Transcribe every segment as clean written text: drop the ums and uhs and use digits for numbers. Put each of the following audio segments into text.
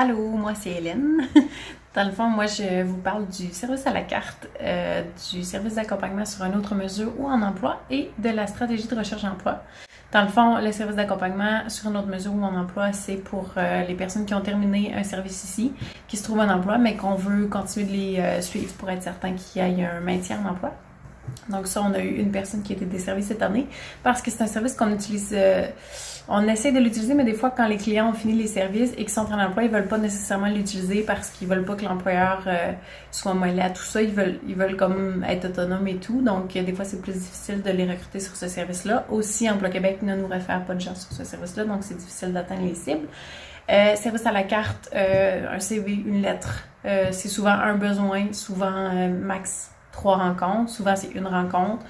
Allô, moi c'est Hélène. Dans le fond, moi je vous parle du service à la carte, du service d'accompagnement sur une autre mesure ou en emploi et de la stratégie de recherche d'emploi. Dans le fond, le service d'accompagnement sur une autre mesure ou en emploi, c'est pour les personnes qui ont terminé un service ici, qui se trouvent en emploi, mais qu'on veut continuer de les suivre pour être certain qu'il y ait un maintien en emploi. Donc ça, on a eu une personne qui a été desservie cette année parce que c'est un service qu'on utilise, on essaie de l'utiliser, mais des fois quand les clients ont fini les services et qu'ils sont en emploi, ils veulent pas nécessairement l'utiliser parce qu'ils veulent pas que l'employeur soit mêlé à tout ça. Ils veulent comme être autonomes et tout. Donc des fois, c'est plus difficile de les recruter sur ce service-là. Aussi, Emploi Québec ne nous réfère pas de gens sur ce service-là, donc c'est difficile d'atteindre les cibles. Service à la carte, un CV, une lettre. C'est souvent un besoin, souvent max 3 rencontres. Souvent, c'est une rencontre.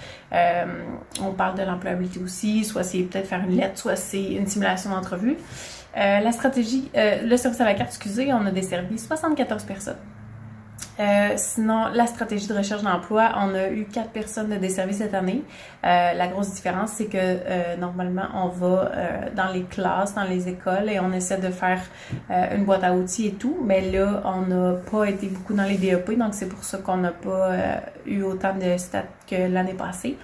On parle de l'employabilité aussi. Soit c'est peut-être faire une lettre, soit c'est une simulation d'entrevue. La stratégie, le service à la carte, excusez, on a desservi 74 personnes. Sinon, la stratégie de recherche d'emploi, on a eu 4 personnes de desservies cette année. La grosse différence, c'est que normalement, on va dans les classes, dans les écoles et on essaie de faire une boîte à outils et tout. Mais là, on n'a pas été beaucoup dans les DEP, donc c'est pour ça qu'on n'a pas eu autant de stats que l'année passée.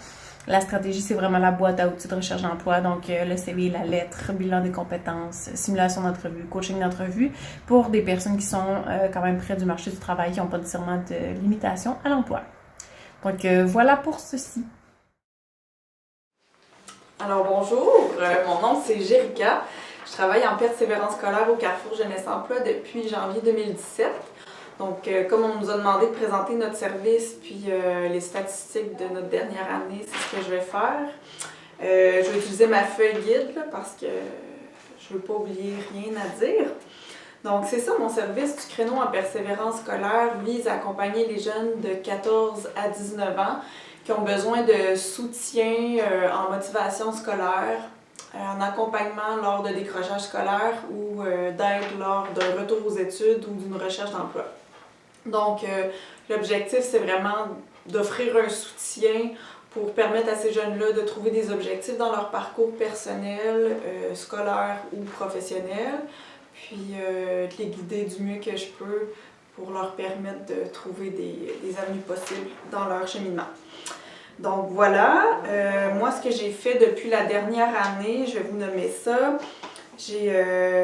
La stratégie, c'est vraiment la boîte à outils de recherche d'emploi, donc le CV, la lettre, bilan des compétences, simulation d'entrevue, coaching d'entrevue, pour des personnes qui sont quand même près du marché du travail, qui n'ont pas nécessairement de limitation à l'emploi. Donc voilà pour ceci. Alors bonjour, mon nom c'est Jérica. Je travaille en persévérance scolaire au Carrefour Jeunesse Emploi depuis janvier 2017. Donc, comme on nous a demandé de présenter notre service puis les statistiques de notre dernière année, c'est ce que je vais faire. Je vais utiliser ma feuille guide là, parce que je ne veux pas oublier rien à dire. Donc, c'est ça, mon service du créneau en persévérance scolaire vise à accompagner les jeunes de 14 à 19 ans qui ont besoin de soutien en motivation scolaire, en accompagnement lors de décrochage scolaire ou d'aide lors d'un retour aux études ou d'une recherche d'emploi. Donc, l'objectif, c'est vraiment d'offrir un soutien pour permettre à ces jeunes-là de trouver des objectifs dans leur parcours personnel, scolaire ou professionnel, puis de les guider du mieux que je peux pour leur permettre de trouver des avenues possibles dans leur cheminement. Donc voilà, moi ce que j'ai fait depuis la dernière année, je vais vous nommer ça. J'ai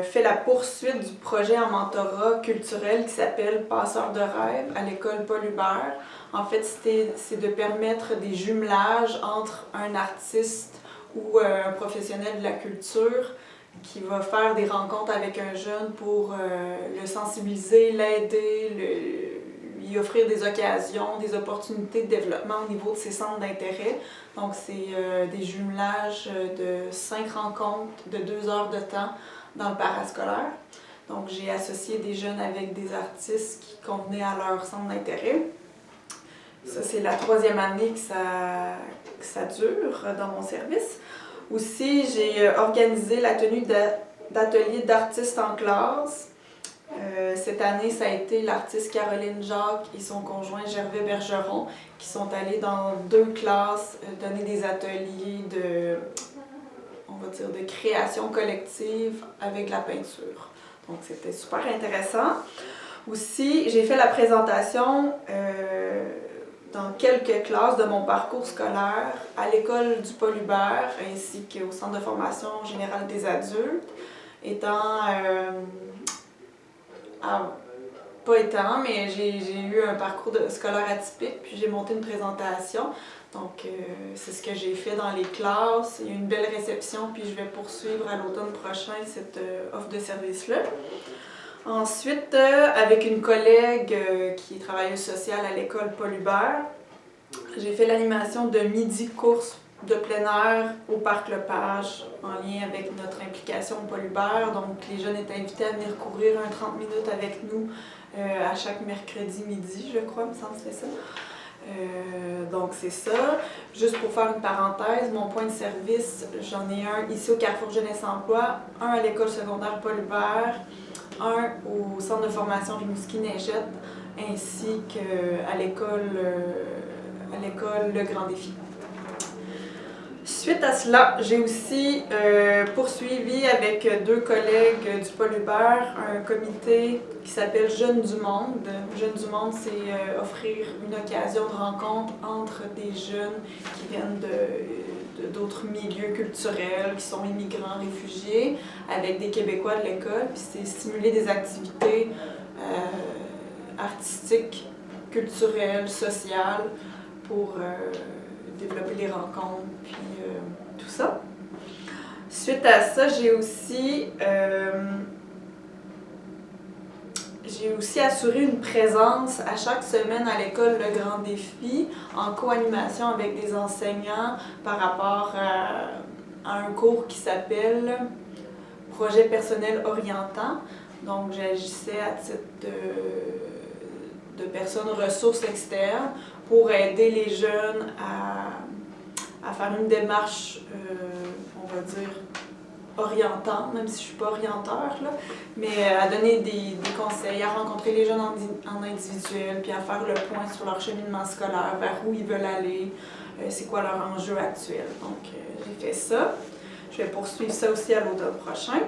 fait la poursuite du projet en mentorat culturel qui s'appelle Passeur de rêve à l'école Paul Hubert. En fait, c'est de permettre des jumelages entre un artiste ou un professionnel de la culture qui va faire des rencontres avec un jeune pour le sensibiliser, l'aider, lui offrir des occasions, des opportunités de développement au niveau de ses centres d'intérêt. Donc, c'est des jumelages de 5 rencontres de 2 heures de temps dans le parascolaire. Donc, j'ai associé des jeunes avec des artistes qui convenaient à leur centre d'intérêt. Ça, c'est la 3e année que ça dure dans mon service. Aussi, j'ai organisé la tenue d'ateliers d'artistes en classe. Cette année, ça a été l'artiste Caroline Jacques et son conjoint Gervais Bergeron qui sont allés dans 2 classes donner des ateliers de création collective avec la peinture. Donc, c'était super intéressant. Aussi, j'ai fait la présentation dans quelques classes de mon parcours scolaire à l'école du Paul Hubert ainsi qu'au Centre de formation générale des adultes, mais j'ai eu un parcours scolaire atypique, puis j'ai monté une présentation. Donc, c'est ce que j'ai fait dans les classes. Il y a eu une belle réception, puis je vais poursuivre à l'automne prochain cette offre de service-là. Ensuite, avec une collègue qui est travailleuse sociale à l'école Paul Hubert, j'ai fait l'animation de midi course de plein air au Parc Lepage en lien avec notre implication au Paul Hubert. Donc, les jeunes étaient invités à venir courir un 30 minutes avec nous à chaque mercredi midi, je crois, il me semble que c'est ça. Donc, c'est ça. Juste pour faire une parenthèse, mon point de service, j'en ai un ici au Carrefour Jeunesse Emploi, un à l'école secondaire Paul Hubert, un au centre de formation Rimouski-Neigette, ainsi qu'à l'école Le Grand Défi. Suite à cela, j'ai aussi poursuivi avec 2 collègues du Pôle Hubert un comité qui s'appelle Jeunes du Monde. Jeunes du Monde, c'est offrir une occasion de rencontre entre des jeunes qui viennent d'autres milieux culturels, qui sont immigrants, réfugiés, avec des Québécois de l'école. Puis c'est stimuler des activités artistiques, culturelles, sociales pour développer les rencontres, puis tout ça. Suite à ça, j'ai aussi assuré une présence à chaque semaine à l'école Le Grand Défi en co-animation avec des enseignants par rapport à un cours qui s'appelle Projet personnel orientant. Donc, j'agissais à titre de personnes ressources externes pour aider les jeunes à faire une démarche, on va dire, orientante, même si je ne suis pas orienteur, là, mais à donner des conseils, à rencontrer les jeunes en individuel, puis à faire le point sur leur cheminement scolaire, vers où ils veulent aller, c'est quoi leur enjeu actuel. Donc, j'ai fait ça. Je vais poursuivre ça aussi à l'automne prochain.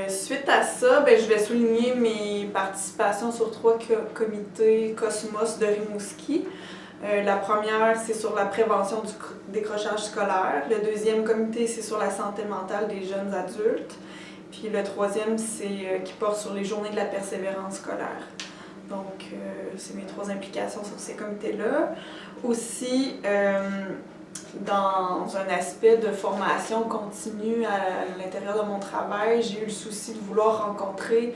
Suite à ça, je vais souligner mes participations sur 3 comités Cosmos de Rimouski. La première, c'est sur la prévention du décrochage scolaire. Le deuxième comité, c'est sur la santé mentale des jeunes adultes. Puis le troisième, c'est qui porte sur les journées de la persévérance scolaire. Donc, c'est mes 3 implications sur ces comités-là. Aussi, dans un aspect de formation continue à l'intérieur de mon travail, j'ai eu le souci de vouloir rencontrer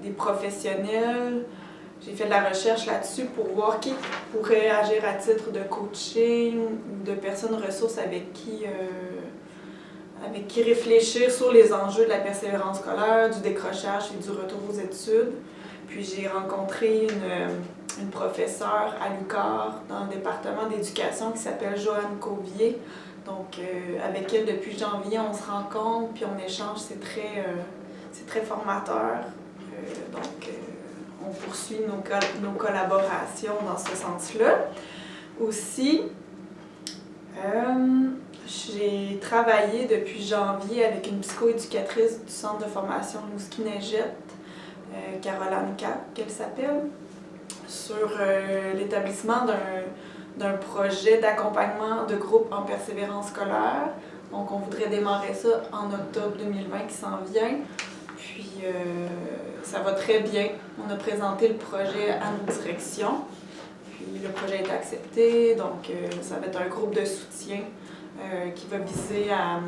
des professionnels. J'ai fait de la recherche là-dessus pour voir qui pourrait agir à titre de coaching ou de personnes ressources avec qui réfléchir sur les enjeux de la persévérance scolaire, du décrochage et du retour aux études. Puis j'ai rencontré une professeure à l'UQAR dans le département d'éducation qui s'appelle Joanne Cauvier. Donc avec elle, depuis janvier, on se rencontre puis on échange, c'est très formateur. Donc on poursuit nos collaborations dans ce sens-là. Aussi, j'ai travaillé depuis janvier avec une psychoéducatrice du centre de formation Rimouski-Neigette, Caroline Cap, qu'elle s'appelle, sur l'établissement d'un projet d'accompagnement de groupe en persévérance scolaire. Donc, on voudrait démarrer ça en octobre 2020 qui s'en vient. Puis, ça va très bien. On a présenté le projet à nos directions. Puis, le projet a été accepté. Donc, ça va être un groupe de soutien qui va viser à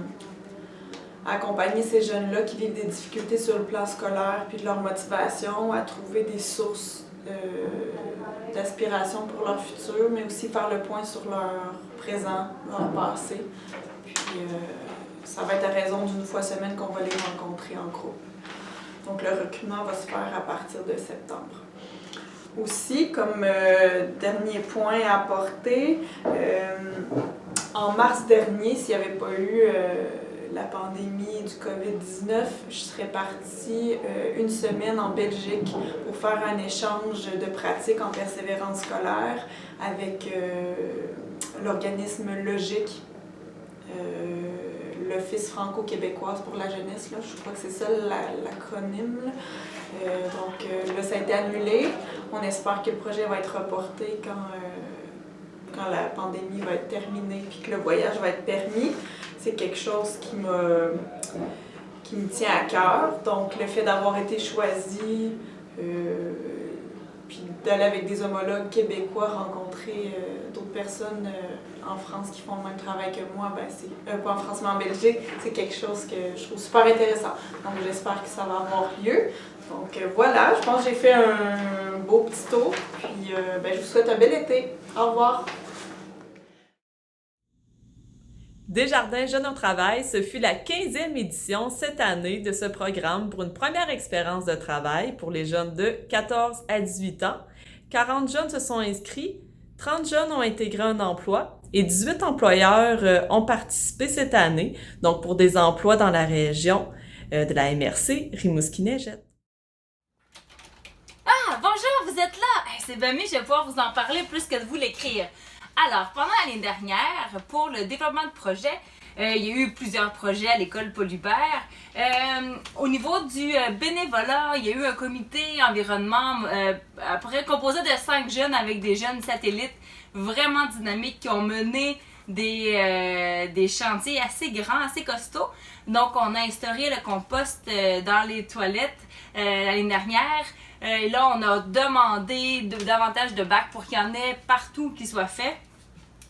accompagner ces jeunes-là qui vivent des difficultés sur le plan scolaire, puis de leur motivation à trouver des sources d'aspiration pour leur futur, mais aussi faire le point sur leur présent, leur passé. Puis ça va être à raison d'1 fois semaine qu'on va les rencontrer en groupe. Donc le recrutement va se faire à partir de septembre. Aussi, comme dernier point à apporter, en mars dernier, s'il n'y avait pas eu la pandémie du COVID-19, je serais partie 1 semaine en Belgique pour faire un échange de pratiques en persévérance scolaire avec l'organisme Logique, l'Office franco-québécoise pour la jeunesse, là, je crois que c'est ça l'acronyme. Donc là, ça a été annulé. On espère que le projet va être reporté quand la pandémie va être terminée et que le voyage va être permis. C'est quelque chose qui me tient à cœur. Donc, le fait d'avoir été choisi, puis d'aller avec des homologues québécois rencontrer d'autres personnes en France qui font le même travail que moi, pas en France mais en Belgique, c'est quelque chose que je trouve super intéressant. Donc, j'espère que ça va avoir lieu. Donc, voilà, je pense que j'ai fait un beau petit tour. Puis, je vous souhaite un bel été. Au revoir! Desjardins Jeunes au travail, ce fut la 15e édition cette année de ce programme pour une première expérience de travail pour les jeunes de 14 à 18 ans. 40 jeunes se sont inscrits, 30 jeunes ont intégré un emploi et 18 employeurs ont participé cette année, donc pour des emplois dans la région de la MRC Rimouski-Neigette. Ah, bonjour, vous êtes là! C'est bien mieux, je vais pouvoir vous en parler plus que de vous l'écrire. Alors, pendant l'année dernière, pour le développement de projets, il y a eu plusieurs projets à l'école Paul Hubert. Au niveau du bénévolat, il y a eu un comité environnement composé de 5 jeunes avec des jeunes satellites vraiment dynamiques qui ont mené des chantiers assez grands, assez costauds. Donc, on a instauré le compost dans les toilettes l'année dernière. Et là, on a demandé davantage de bacs pour qu'il y en ait partout qui soient faits.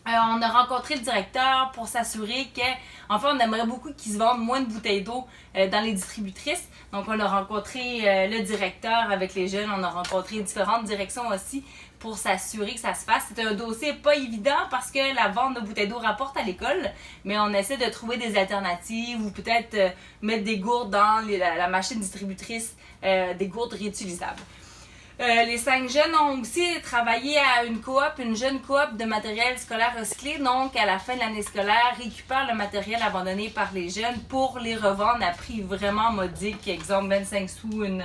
On a rencontré le directeur pour s'assurer qu'en fait, on aimerait beaucoup qu'ils se vendent moins de bouteilles d'eau dans les distributrices. Donc, on a rencontré le directeur avec les jeunes. On a rencontré différentes directions aussi pour s'assurer que ça se fasse. C'est un dossier pas évident parce que la vente de bouteilles d'eau rapporte à l'école, mais on essaie de trouver des alternatives ou peut-être mettre des gourdes dans la machine distributrice, des gourdes réutilisables. Les 5 jeunes ont aussi travaillé à une jeune coop de matériel scolaire recyclé. Donc, à la fin de l'année scolaire, récupèrent le matériel abandonné par les jeunes pour les revendre à prix vraiment modique. Exemple, 25 sous une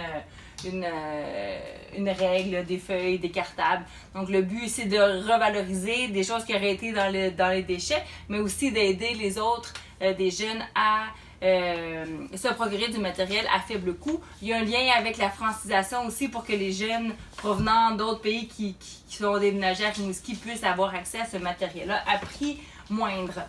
règle, des feuilles, des cartables. Donc, le but, c'est de revaloriser des choses qui auraient été dans les déchets, mais aussi d'aider les autres, des jeunes à se procurer du matériel à faible coût. Il y a un lien avec la francisation aussi pour que les jeunes provenant d'autres pays qui sont déménagés à Rimouski puissent avoir accès à ce matériel-là à prix moindre.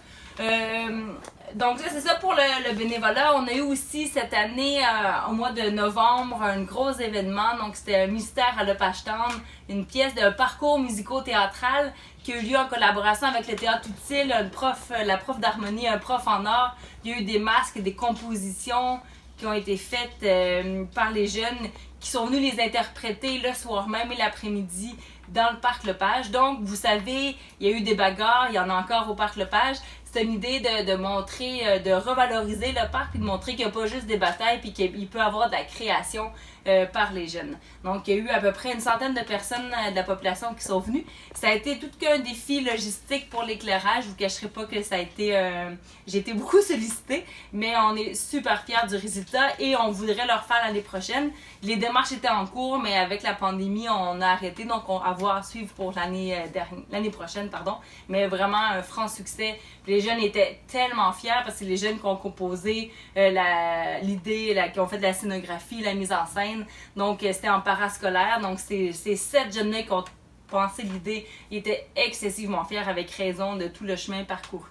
Donc ça, c'est ça pour le bénévolat. On a eu aussi cette année, au mois de novembre, un gros événement. Donc c'était un Mystère à l'Opashtam, une pièce de parcours musico-théâtral qui a eu lieu en collaboration avec le Théâtre Utile, la prof d'harmonie, un prof en art. Il y a eu des masques, des compositions qui ont été faites par les jeunes qui sont venus les interpréter le soir même et l'après-midi dans le Parc Lepage. Donc, vous savez, il y a eu des bagarres, il y en a encore au Parc Lepage. C'est une idée de montrer, de revaloriser le parc et de montrer qu'il n'y a pas juste des batailles puis qu'il peut y avoir de la création par les jeunes. Donc, il y a eu à peu près une centaine de personnes de la population qui sont venues. Ça a été tout qu'un défi logistique pour l'éclairage. Je vous cacherai pas que ça a été... j'ai été beaucoup sollicitée, mais on est super fiers du résultat et on voudrait le refaire l'année prochaine. Les démarches étaient en cours, mais avec la pandémie, on a arrêté. Donc, on va voir suivre pour l'année prochaine, pardon. Mais vraiment un franc succès. Les jeunes étaient tellement fiers parce que c'est les jeunes qui ont composé l'idée, qui ont fait de la scénographie, la mise en scène. Donc, c'était en parascolaire. Donc, ces 7 jeunes-là qui ont pensé l'idée étaient excessivement fiers avec raison de tout le chemin parcouru.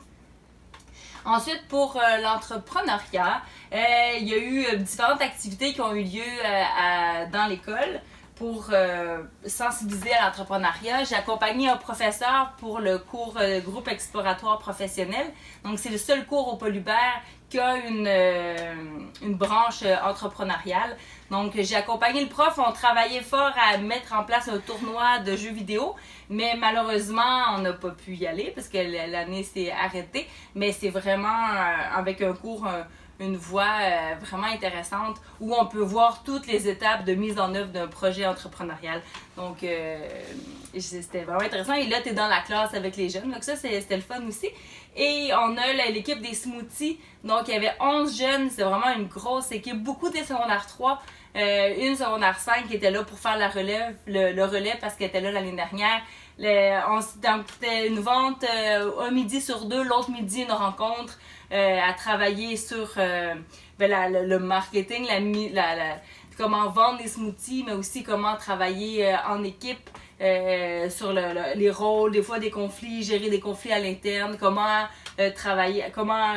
Ensuite, pour l'entrepreneuriat, il y a eu différentes activités qui ont eu lieu dans l'école pour sensibiliser à l'entrepreneuriat. J'ai accompagné un professeur pour le cours groupe exploratoire professionnel. Donc, c'est le seul cours au Paul Hubert qui a une branche entrepreneuriale. Donc, j'ai accompagné le prof. On travaillait fort à mettre en place un tournoi de jeux vidéo, mais malheureusement, on n'a pas pu y aller parce que l'année s'est arrêtée. Mais c'est vraiment avec un cours... une voie vraiment intéressante où on peut voir toutes les étapes de mise en œuvre d'un projet entrepreneurial. Donc, c'était vraiment intéressant. Et là, tu es dans la classe avec les jeunes. Donc ça, c'était le fun aussi. Et on a l'équipe des smoothies. Donc, il y avait 11 jeunes. C'est vraiment une grosse équipe. Beaucoup des secondaires 3. Une secondaire 5 qui était là pour faire le relais parce qu'elle était là l'année dernière. C'était une vente un midi sur 2, l'autre midi une rencontre à travailler sur le marketing, comment vendre les smoothies, mais aussi comment travailler en équipe sur les rôles, des fois des conflits, gérer des conflits à l'interne, comment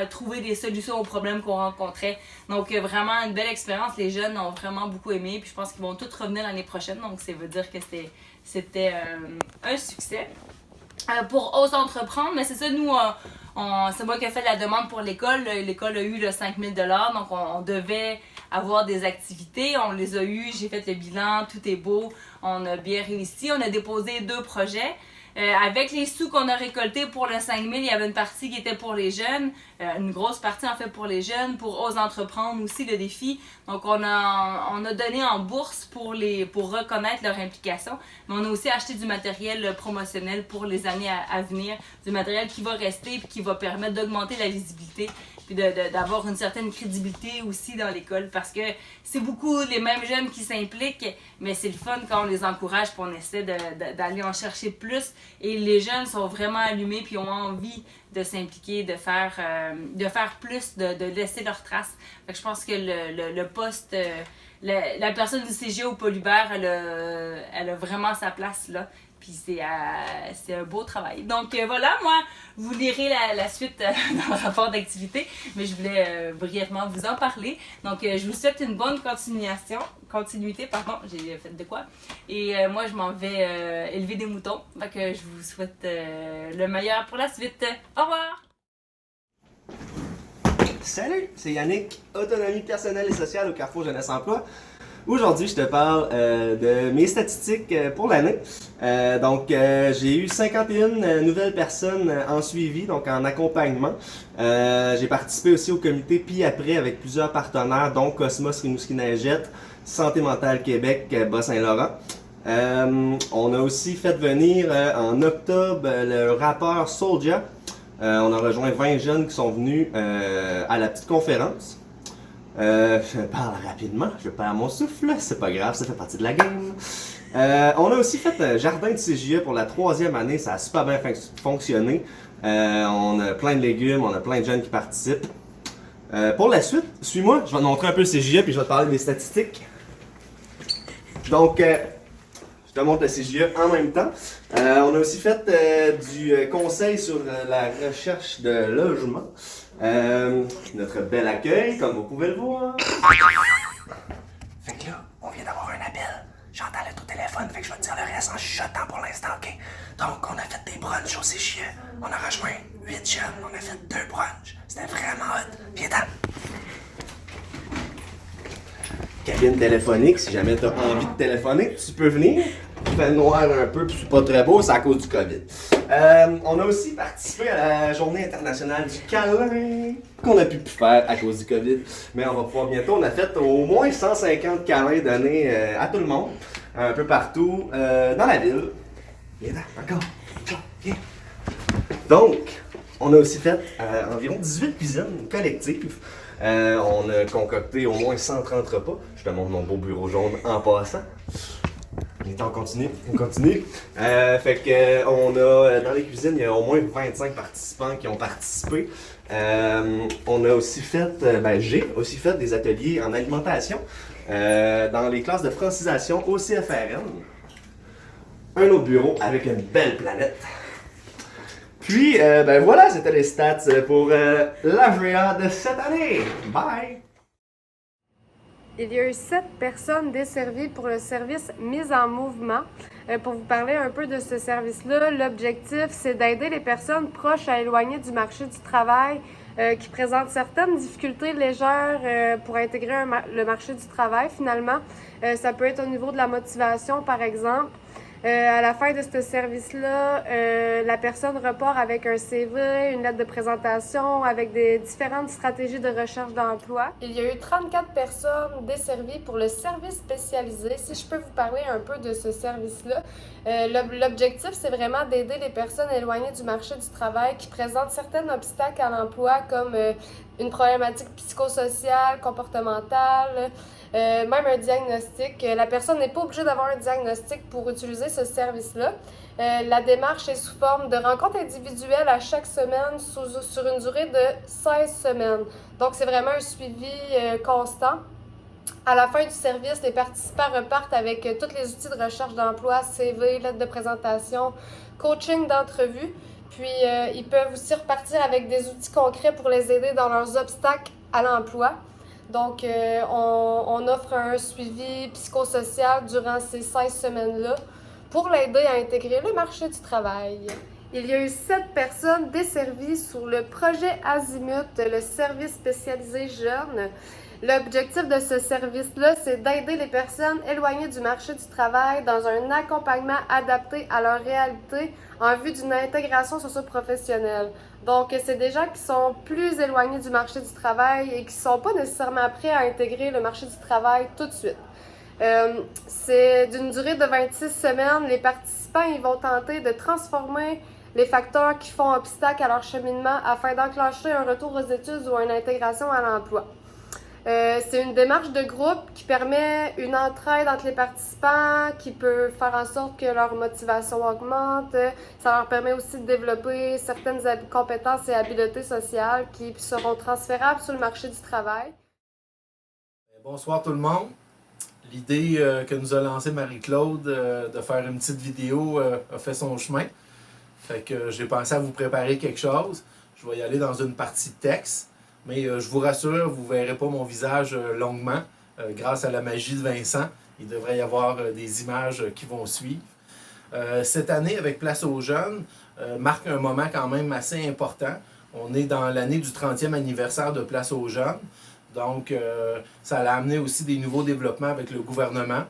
trouver des solutions aux problèmes qu'on rencontrait. Donc vraiment une belle expérience, les jeunes ont vraiment beaucoup aimé, puis je pense qu'ils vont tous revenir l'année prochaine, donc ça veut dire que c'était un succès. Pour Ose entreprendre, mais c'est ça, nous, c'est moi qui ai fait la demande pour l'école. L'école a eu le 5 000 $, donc on devait avoir des activités. On les a eues, j'ai fait le bilan, tout est beau, on a bien réussi. On a déposé 2 projets. Avec les sous qu'on a récoltés pour le 5 000, il y avait une partie qui était pour les jeunes, une grosse partie en fait pour les jeunes, pour Ose entreprendre aussi le défi. Donc on a donné en bourse pour reconnaître leur implication, mais on a aussi acheté du matériel promotionnel pour les années à venir, du matériel qui va rester et qui va permettre d'augmenter la visibilité puis d'avoir une certaine crédibilité aussi dans l'école, parce que c'est beaucoup les mêmes jeunes qui s'impliquent, mais c'est le fun quand on les encourage, puis on essaie d'aller en chercher plus, et les jeunes sont vraiment allumés, puis ont envie de s'impliquer, de faire plus, de laisser leur trace. Fait que je pense que le poste, la personne du CGE au Polybert, elle a vraiment sa place là. Puis c'est un beau travail. Donc voilà, moi, vous lirez la suite dans le rapport d'activité, mais je voulais brièvement vous en parler. Donc je vous souhaite une bonne continuité, pardon, j'ai fait de quoi. Et moi, je m'en vais élever des moutons. Fait que je vous souhaite le meilleur pour la suite. Au revoir! Salut, c'est Yannick, autonomie personnelle et sociale au Carrefour Jeunesse Emploi. Aujourd'hui, je te parle de mes statistiques pour l'année. J'ai eu 51 nouvelles personnes en suivi, donc en accompagnement. J'ai participé aussi au comité Puis Après avec plusieurs partenaires, dont Cosmos Rimouski-Neigette, Santé mentale Québec, Bas-Saint-Laurent. On a aussi fait venir en octobre le rappeur Soulja. On a rejoint 20 jeunes qui sont venus à la petite conférence. Je parle rapidement, je perds mon souffle, c'est pas grave, ça fait partie de la game. On a aussi fait un jardin de CJE pour la 3e année, ça a super bien fonctionné. On a plein de légumes, on a plein de jeunes qui participent. Pour la suite, suis-moi, je vais te montrer un peu le CJE puis je vais te parler des statistiques. Donc, je te montre le CJE en même temps. On a aussi fait du conseil sur la recherche de logement. Notre bel accueil, comme vous pouvez le voir. Fait que là, on vient d'avoir un appel. J'entends le téléphone, fait que je vais te dire le reste en chuchotant pour l'instant, ok? Donc, on a fait des brunchs au CJE. On a rejoint 8 jeunes, on a fait 2 brunchs. C'était vraiment hot. Viens-t'en! Cabine téléphonique, si jamais tu as envie de téléphoner, tu peux venir. Il fait noir un peu, puis c'est pas très beau, c'est à cause du COVID. On a aussi participé à la Journée internationale du câlin, qu'on a pu faire à cause du COVID. Mais on va pouvoir bientôt, on a fait au moins 150 câlins donnés à tout le monde, un peu partout dans la ville. Viens là, encore, viens. Donc, on a aussi fait environ 18 cuisines collectives. On a concocté au moins 130 repas. Je te montre mon beau bureau jaune en passant. On continue. Fait que on a dans les cuisines, il y a au moins 25 participants qui ont participé. On a aussi fait, j'ai aussi fait des ateliers en alimentation dans les classes de francisation au CFRN. Un autre bureau avec une belle planète. Puis, voilà, c'était les stats pour l'AVEA de cette année. Bye! Il y a eu 7 personnes desservies pour le service Mise en mouvement. Pour vous parler un peu de ce service-là, l'objectif, c'est d'aider les personnes proches à éloigner du marché du travail qui présentent certaines difficultés légères pour intégrer le marché du travail finalement. Ça peut être au niveau de la motivation, par exemple. À la fin de ce service-là, la personne repart avec un CV, une lettre de présentation, avec des différentes stratégies de recherche d'emploi. Il y a eu 34 personnes desservies pour le service spécialisé. Si je peux vous parler un peu de ce service-là, l'objectif, c'est vraiment d'aider les personnes éloignées du marché du travail qui présentent certains obstacles à l'emploi, comme une problématique psychosociale, comportementale, même un diagnostic. La personne n'est pas obligée d'avoir un diagnostic pour utiliser ce service-là. La démarche est sous forme de rencontres individuelles à chaque semaine sur une durée de 16 semaines. Donc, c'est vraiment un suivi constant. À la fin du service, les participants repartent avec tous les outils de recherche d'emploi, CV, lettre de présentation, coaching d'entrevue. Puis, ils peuvent aussi repartir avec des outils concrets pour les aider dans leurs obstacles à l'emploi. Donc, on offre un suivi psychosocial durant ces 16 semaines-là pour l'aider à intégrer le marché du travail. Il y a eu 7 personnes desservies sur le projet Azimut, le service spécialisé jeunes. L'objectif de ce service-là, c'est d'aider les personnes éloignées du marché du travail dans un accompagnement adapté à leur réalité en vue d'une intégration socio-professionnelle. Donc, c'est des gens qui sont plus éloignés du marché du travail et qui ne sont pas nécessairement prêts à intégrer le marché du travail tout de suite. C'est d'une durée de 26 semaines. Les participants ils vont tenter de transformer les facteurs qui font obstacle à leur cheminement afin d'enclencher un retour aux études ou une intégration à l'emploi. C'est une démarche de groupe qui permet une entraide entre les participants, qui peut faire en sorte que leur motivation augmente. Ça leur permet aussi de développer certaines compétences et habiletés sociales qui seront transférables sur le marché du travail. Bonsoir tout le monde. L'idée que nous a lancée Marie-Claude de faire une petite vidéo a fait son chemin. Fait que j'ai pensé à vous préparer quelque chose. Je vais y aller dans une partie texte. Mais je vous rassure, vous ne verrez pas mon visage longuement. Grâce à la magie de Vincent, il devrait y avoir des images qui vont suivre. Cette année, avec Place aux jeunes, marque un moment quand même assez important. On est dans l'année du 30e anniversaire de Place aux jeunes. Donc, ça a amené aussi des nouveaux développements avec le gouvernement.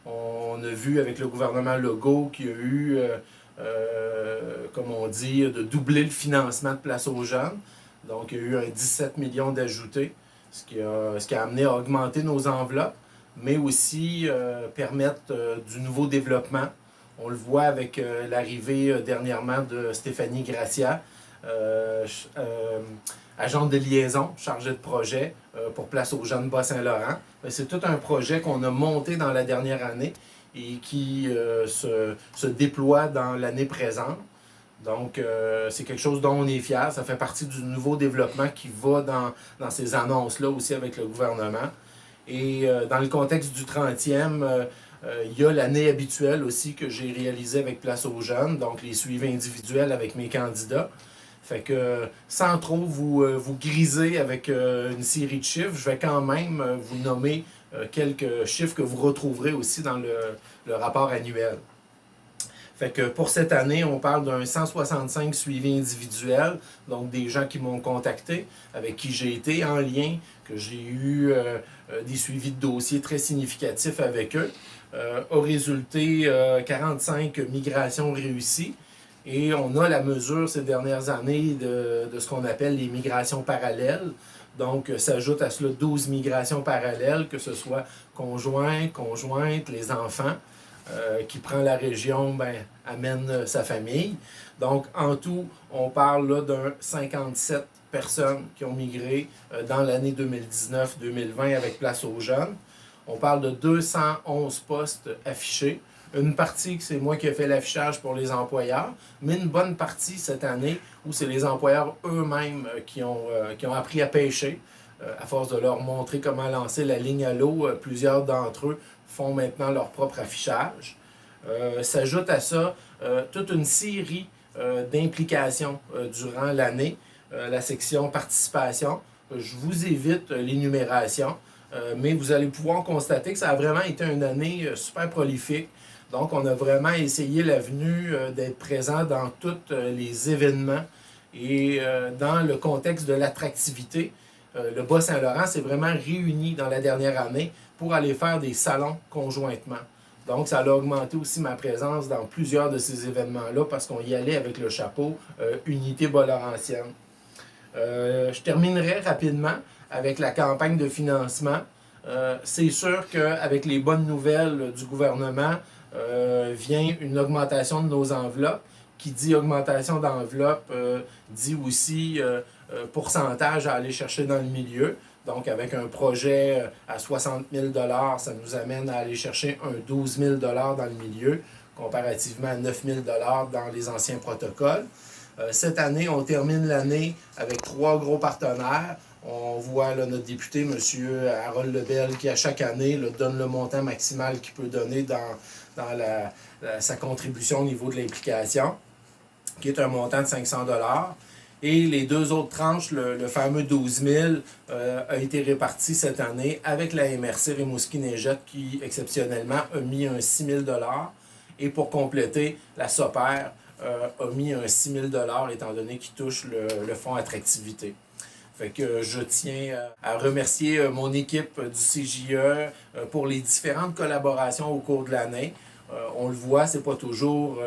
On a vu avec le gouvernement Legault qu'il y a eu, comme on dit, de doubler le financement de Place aux jeunes. Donc, il y a eu un 17 millions d'ajoutés, ce qui a amené à augmenter nos enveloppes, mais aussi permettre du nouveau développement. On le voit avec l'arrivée dernièrement de Stéphanie Gracia, agente de liaison, chargée de projet pour Place aux jeunes Bas-Saint-Laurent. C'est tout un projet qu'on a monté dans la dernière année et qui se déploie dans l'année présente. Donc, c'est quelque chose dont on est fier. Ça fait partie du nouveau développement qui va dans ces annonces-là aussi avec le gouvernement. Et dans le contexte du 30e, il y a l'année habituelle aussi que j'ai réalisée avec Place aux jeunes, donc les suivis individuels avec mes candidats. Fait que sans trop vous griser avec une série de chiffres, je vais quand même vous nommer quelques chiffres que vous retrouverez aussi dans le rapport annuel. Fait que pour cette année, on parle d'un 165 suivis individuels, donc des gens qui m'ont contacté, avec qui j'ai été en lien, que j'ai eu des suivis de dossiers très significatifs avec eux. A résulté 45 migrations réussies. Et on a la mesure ces dernières années de ce qu'on appelle les migrations parallèles. Donc, s'ajoute à cela 12 migrations parallèles, que ce soit conjoints, conjointes, les enfants. Qui prend la région, amène sa famille. Donc, en tout, on parle là d'un 57 personnes qui ont migré dans l'année 2019-2020 avec Place aux jeunes. On parle de 211 postes affichés. Une partie, c'est moi qui ai fait l'affichage pour les employeurs, mais une bonne partie cette année où c'est les employeurs eux-mêmes qui ont appris à pêcher. À force de leur montrer comment lancer la ligne à l'eau, plusieurs d'entre eux font maintenant leur propre affichage. S'ajoute à ça toute une série d'implications durant l'année. La section participation, je vous évite l'énumération, mais vous allez pouvoir constater que ça a vraiment été une année super prolifique. Donc, on a vraiment essayé l'avenue d'être présent dans tous les événements et dans le contexte de l'attractivité. Le Bas-Saint-Laurent s'est vraiment réuni dans la dernière année pour aller faire des salons conjointement. Donc, ça a augmenté aussi ma présence dans plusieurs de ces événements-là parce qu'on y allait avec le chapeau Unité Bas-Laurentienne. Je terminerai rapidement avec la campagne de financement. C'est sûr qu'avec les bonnes nouvelles du gouvernement vient une augmentation de nos enveloppes. Qui dit augmentation d'enveloppe dit aussi pourcentage à aller chercher dans le milieu. Donc, avec un projet à 60 000 $, ça nous amène à aller chercher un 12 000 $ dans le milieu, comparativement à 9 000 $ dans les anciens protocoles. Cette année, on termine l'année avec 3 gros partenaires. On voit là, notre député, M. Harold Lebel, qui à chaque année là, donne le montant maximal qu'il peut donner dans sa contribution au niveau de l'implication, qui est un montant de 500 $. Et les 2 autres tranches, le fameux 12 000 a été réparti cette année avec la MRC Rimouski-Neigette qui, exceptionnellement, a mis un 6 000 $. Et pour compléter, la SOPER a mis un 6 000 $ étant donné qu'il touche le fonds attractivité. Fait que je tiens à remercier mon équipe du CJE pour les différentes collaborations au cours de l'année. On le voit, c'est pas toujours,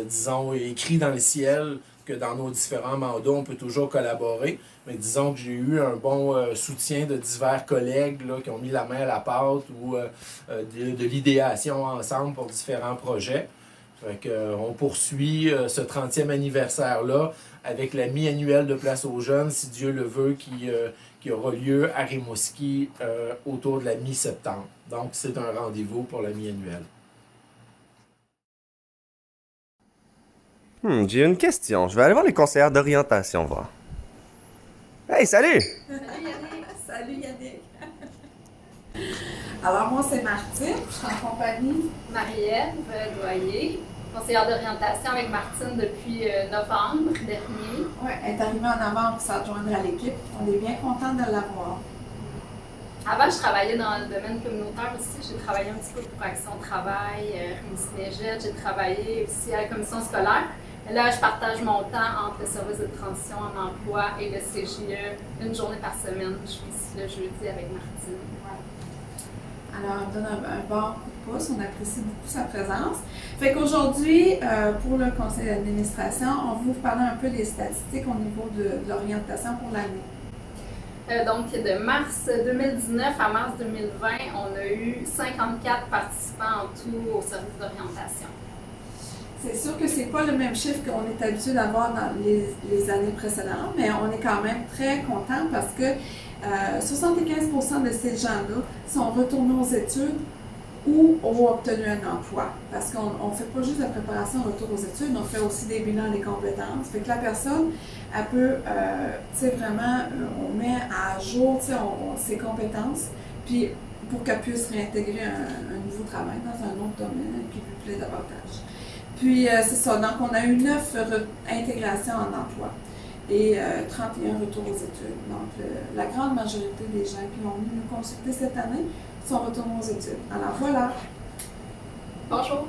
disons, écrit dans le ciel que dans nos différents mandats, on peut toujours collaborer. Mais disons que j'ai eu un bon soutien de divers collègues là, qui ont mis la main à la pâte ou de l'idéation ensemble pour différents projets. Fait que, on poursuit ce 30e anniversaire-là avec la mi-annuelle de Place aux Jeunes, si Dieu le veut, qui aura lieu à Rimouski autour de la mi-septembre. Donc, c'est un rendez-vous pour la mi-annuelle. J'ai une question. Je vais aller voir les conseillères d'orientation, voir. Hey, salut! Salut Yannick! Salut Yannick! Alors, moi, c'est Martine. Je suis en compagnie de Marie-Ève Doyer, conseillère d'orientation avec Martine depuis novembre dernier. Oui, elle est arrivée en novembre pour s'adjoindre à l'équipe. On est bien contents de l'avoir. Avant, je travaillais dans le domaine communautaire aussi. J'ai travaillé un petit peu pour Action Travail, Rimouski-Neigette. J'ai travaillé aussi à la commission scolaire. Là, je partage mon temps entre le service de transition en emploi et le CJE une journée par semaine. Je suis ici le jeudi avec Martine. Alors, on donne un bon coup de pouce, on apprécie beaucoup sa présence. Fait qu'aujourd'hui, pour le conseil d'administration, on va vous parler un peu des statistiques au niveau de l'orientation pour l'année. Donc, de mars 2019 à mars 2020, on a eu 54 participants en tout au service d'orientation. C'est sûr que c'est pas le même chiffre qu'on est habitué d'avoir dans les années précédentes, mais on est quand même très content parce que 75% de ces gens-là sont retournés aux études ou ont obtenu un emploi. Parce qu'on ne fait pas juste la préparation retour aux études, on fait aussi des bilans des compétences. Fait que la personne, elle peut, vraiment, on met à jour, ses compétences, puis pour qu'elle puisse réintégrer un nouveau travail dans un autre domaine qui lui plaît davantage. Puis, c'est ça. Donc, on a eu 9 intégrations en emploi et 31 retours aux études. Donc, la grande majorité des gens qui ont venu nous consulter cette année sont retournés aux études. Alors, voilà. Bonjour.